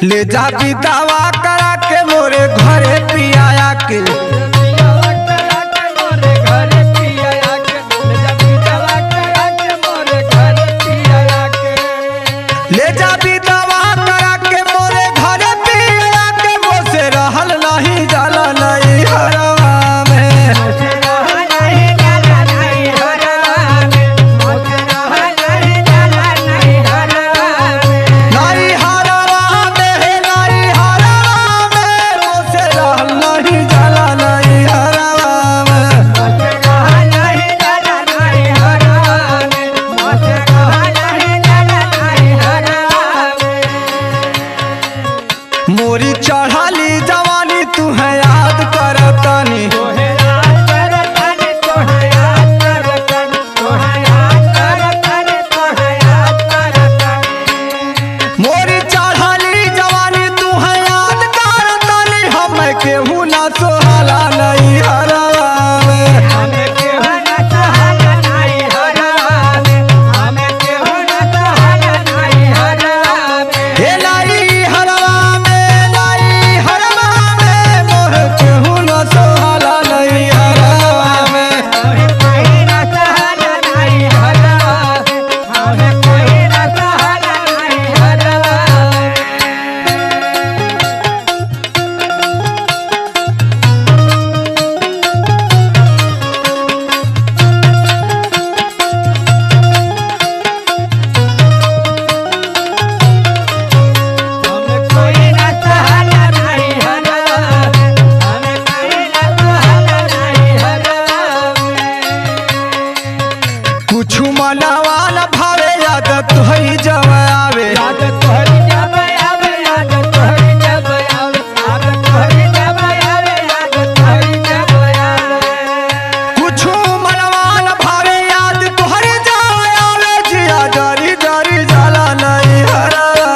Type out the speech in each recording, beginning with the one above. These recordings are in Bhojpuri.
ले जा दवा करा के मोरे घरे पियाया के ले जा दवा करा के मोरे घरे पियाया के मोसे रहल नहीं जाला नहीं हरवा में मोरी चढ़ाली जवानी तू है याद करतनी मोरी चढ़ाली जवानी तू है याद करतनी हम केहू ना सोहला नहीं हरवा मनवा न भावे आदत है जब आवे कुछ मनवा न भावे याद तोहरे जब आवे जिया जरी जरी जाला नहीं हरवा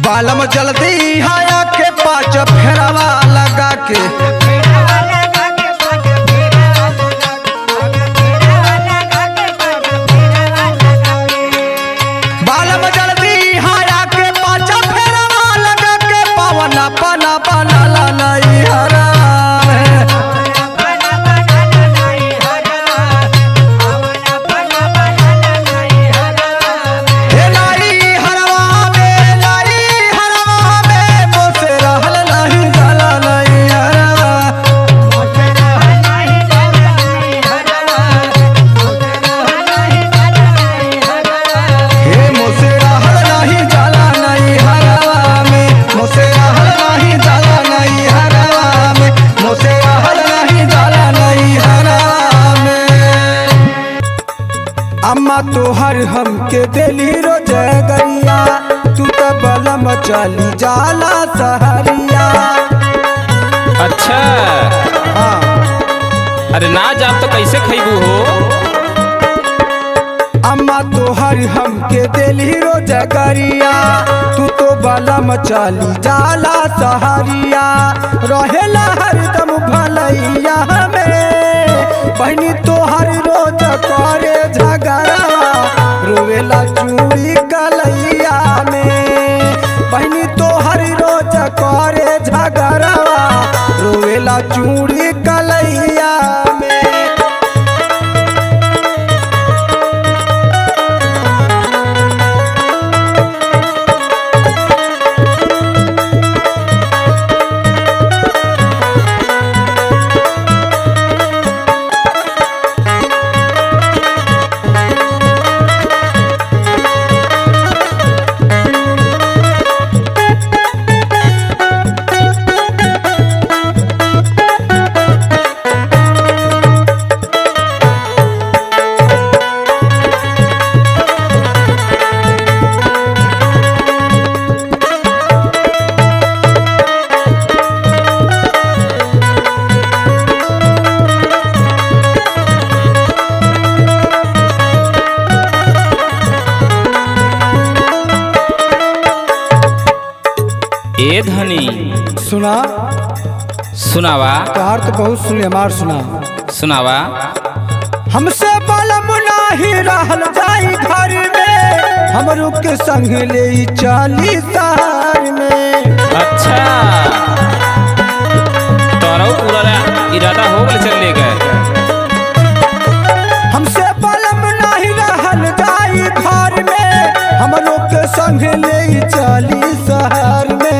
बालम जल्दी हाया के पाँच फेरवा लगा के बालम जल्दी हाया के पाँच फेरवा लगा के पावना पना बनाला नहीं हरा अम्मा तोहर हमके दिली रोजगरिया तू तो बलम चली जाला सहरिया। अच्छा हाँ अरे ना जाब तो कैसे खैबू हो? अम्मा तोहर हमके दिली रोजगरिया तू तो बलम चली जाला सहरिया रहेला हरदम भलैया में बहनी तोहर रोज करे झगड़ा रोवेला चूड़ी कलैया में बहनी तोहर रोज करे झगड़ा रोवेला चूड़ी कलैया में। ए धनी सुना। सुनावा तोहार तो बहुत सुनी, हमार सुना। सुनावा। हमसे बलम नाही रहल जाई घर में, हमरो के संग ले चली शहर में। अच्छा तोरा पूरा इरादा हो गल चल गए। हमसे बलम नाही रहल जाई घर में, हमरो के संग ले चली शहर में।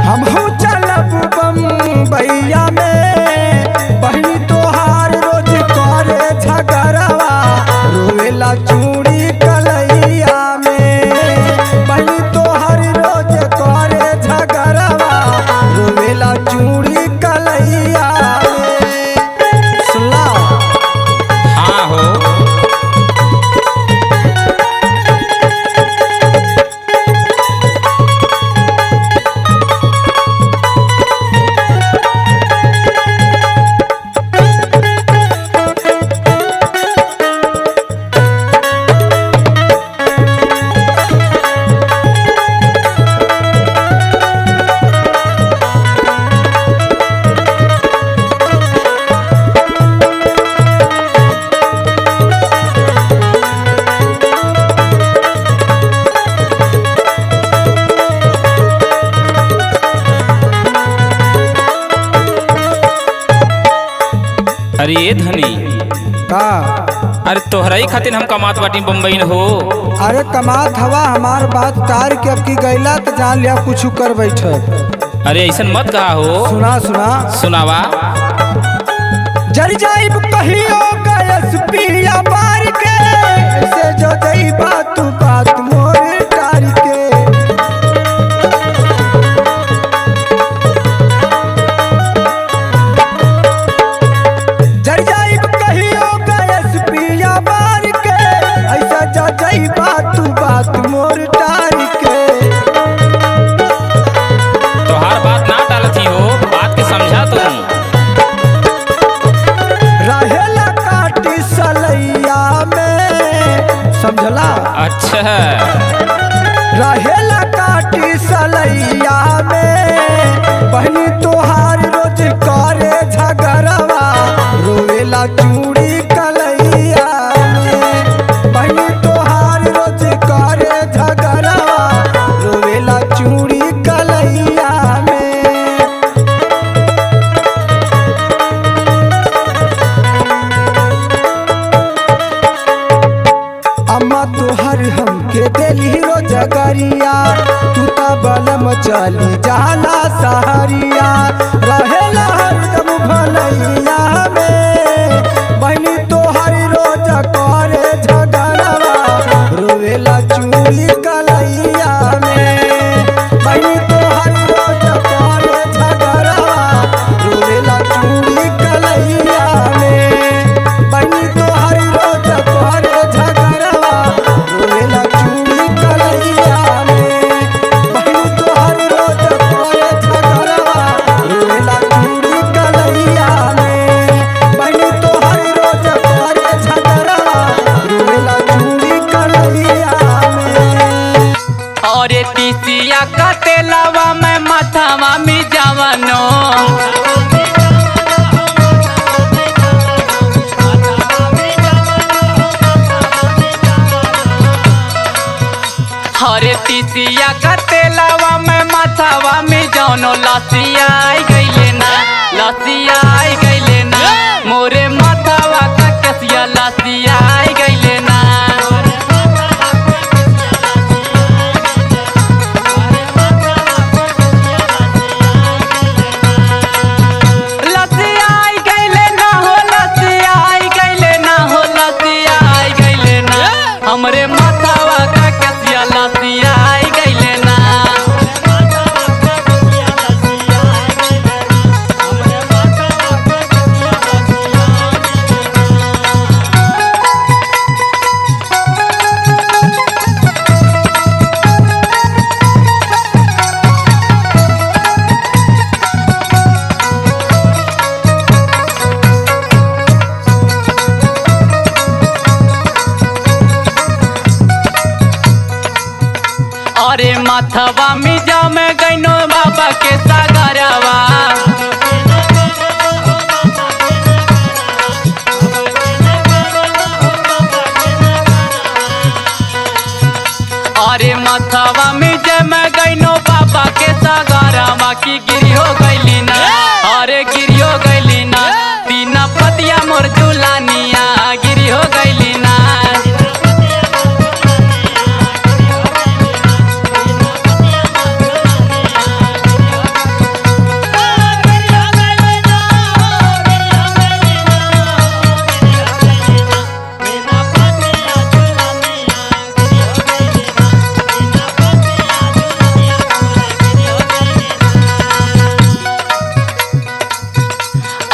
हमहू चलब बम्बईया में, बहनी तोहार रोज करे झगड़वा, रोवेला चूड़ी कलैया में। बहनी तोहार रोज करे झगड़वा, रोवेला चूड़ी कलैया में। सुनला। हाँ हो। अरे ये धनी का? अरे तोहरा ही खातिर हम कमात बाटी बम्बई हो। अरे कमात हवा, हमार बात तार के अब की गैला तो जान लिया कुछ कर बैठे। अरे ऐसा मत कहा हो। सुना सुना। सुनावा। जर जाइब कहियो गैस पिया बार के, ऐसे जो जइबा तू बात मोर टार के। जर जाइब कहियो गैस पिया बार के, ऐसा जो जइबा तू बात मोर टार के। तोहार बात ना टालती हो, बात के समझा तुम। रहेला काटी सलैया में, समझला। अच्छा रहेला काटी सलैया में, बहनी तोहार रोज करे झगड़वा, रोवेला चूड़ी कलैया में। बहनी तोहार रोज करे झगड़वा, रोवेला चूड़ी कलैया में। अम्मा तोहर हमके देली रोजगारिया, तू त बलम चली जाला सहरिया। रहेला हरदम भलैया में, बहनी तोहर रोज करे झगड़वा, रोवेला चूड़ी कलैया में। बहनी तोहर रोज करे झगड़वा, रोवेला चूड़ी कलैया में। बहनी तोहर रोज करे झगड़वा, रोवेला चूड़ी कलैया में। बहनी तोहर रोज करे झगड़वा, रोवेला चूड़ी कलैया में। बहनी तोहर रोज करे झगड़वा, रोवेला चूड़ी कलैया में। और तीसिया का तेलावा में माथावा में जवनो, हरे तीसिया का तेलावा में माथावा में जवनो, लसिया आई गईले ना, लसिया आई गईले ना, मोरे माथावा का कसिया लसिया आई गईले ना। लसिया आई गईले ना हो, लसिया आई गईले ना हो, लसिया आई गईले ना, हमरे माथावा का कसिया लसिया आई गईले ना। माथवा में जाओ मैं गैनो बाबा के सागरवा। अरे माथवा में जय मैं गैनो बाबा के सागरवा की गिरी हो गईली ना। अरे गिरी हो गईली ना तीना पतिया मोर झुलानिया गिरी हो गईली ना।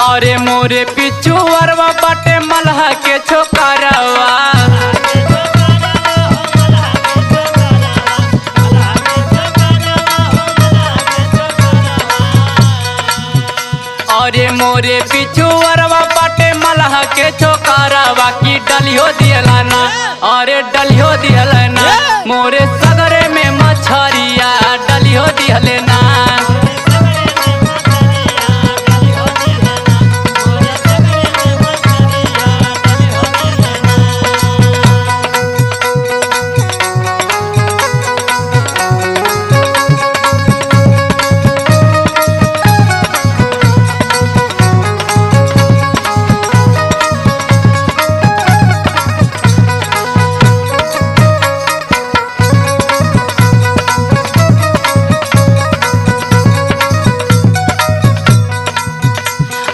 अरे मोरे पिछू अरवा बाटे मलहा के छोकरवा। अरे मोरे पिछू अरवा बाटे मलहा के छोकरवा की डलियो दिहला ना। अरे डलियो दिहला ना मोरे सगरे में मछरिया डलियो दिहले ना।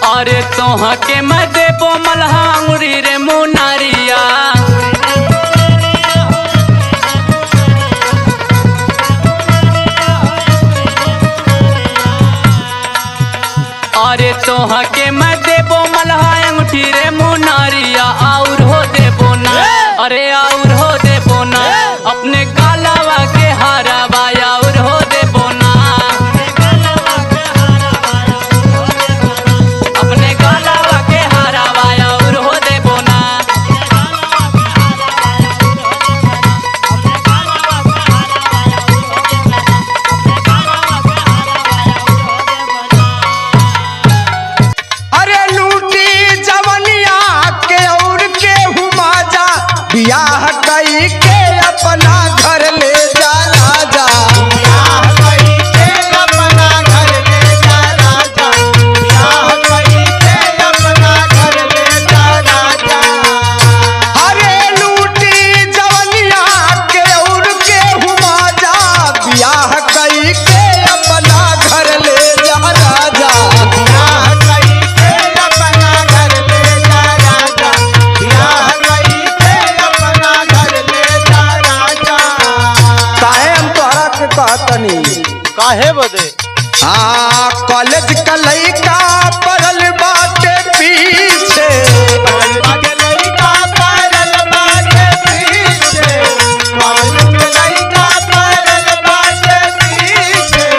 अरे तोहा के मैं देबो मलहा अंगुरी रे मुनारिया। अरे तोहा के मैं देबो मलहा अंगूठी रे मुनारिया और हो देबो ना। अरे और हो देबो ना अपने गालावा के हारावा और हो देबो ना। अपने गालावा के हारावा और हो देबो ना। अरे लूटी जवनिया के और के हुमा जा बियाह कई के अपना घर ले जा राजा। बियाह कई के अपना घर ले जा राजा। बियाह कई के अपना घर ले जा राजा। अरे लूटी जवनिया के और के हुमा जा बियाह कई के अपना घर ले जा राजा। बियाह कई के अपना घर ले जा राजा। बियाह कई के अपना घर ले जा राजा। काहे हम तोहरा के कहतनी काहे बदे? हाँ कॉलेज का लइका पढ़ल बाटे पीछे। कॉलेज के लइका पढ़ल बाटे पीछे। कॉलेज के लइका पढ़ल बाटे पीछे।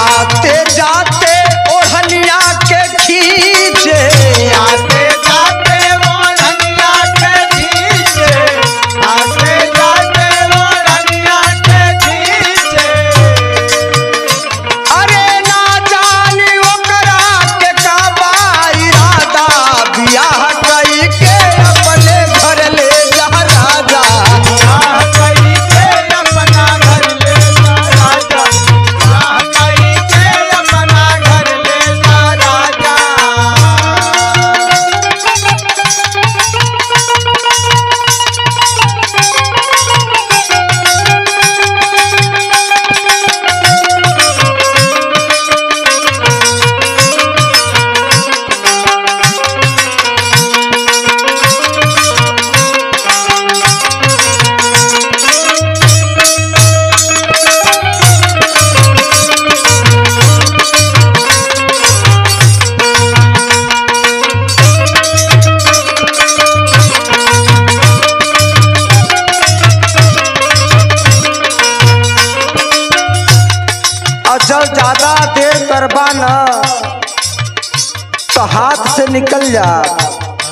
आते जाते ओढ़निया के खींचे। आते जाते ओढ़निया के खींचे। आते जाते ओढ़निया के खींचे। अरे ना जानी ओकरा के का बा इरादा बियाह कई के अपने घर ले जा राजा। बियाह कई के अपना घर ले जा राजा। बियाह कई के अपना घर ले जा राजा। और जब ज्यादा देर करबा न तो हाथ से निकल जा।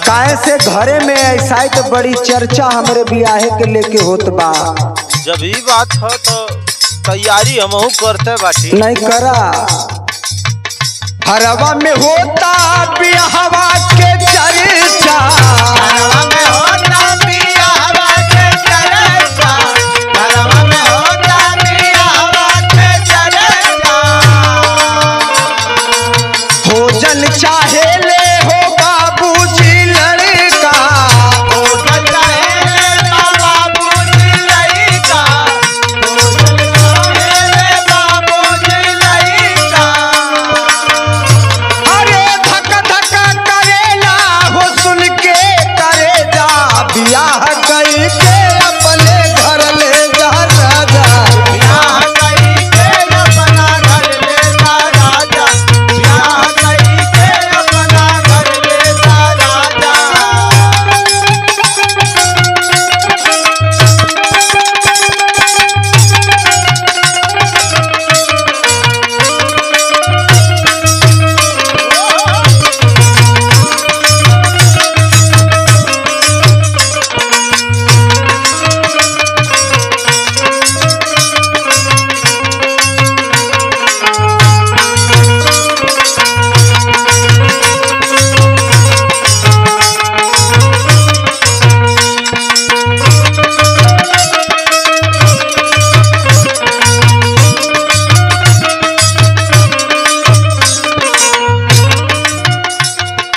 काहे से घरे में ऐसा ही तो बड़ी चर्चा हमरे बियाहे के लेके होत बा। जब ये बात हो तो तैयारी हमहू करते बाटी। नहीं करा हरवा में होता बियाहवा के चर्चा, हरवा में होता बियाहवा के चर्चा, हरवा में होता बियाहवा के चर्चा। भोजन चाहे ले हो बाबूजी लड़का, भोजन चाहे ले बाबूजी लड़का, भोजन चाहे ले बाबूजी लड़का। अरे धक धक करेला हो सुन के करेजा, बियाह कई के अपने घर ले जा राजा। बियाह कई के अपना घर ले जा राजा, बियाह कई के अपना घर ले जा राजा।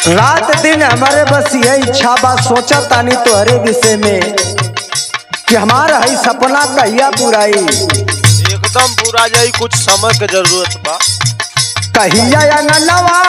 रात दिन हमारे बस यही इच्छा बा, सोचा तानी तोहरे विषय में कि हमारा है सपना कहिया पुराई। एकदम पूरा जाई, कुछ समय के जरूरत बा। कहिया अंगनवा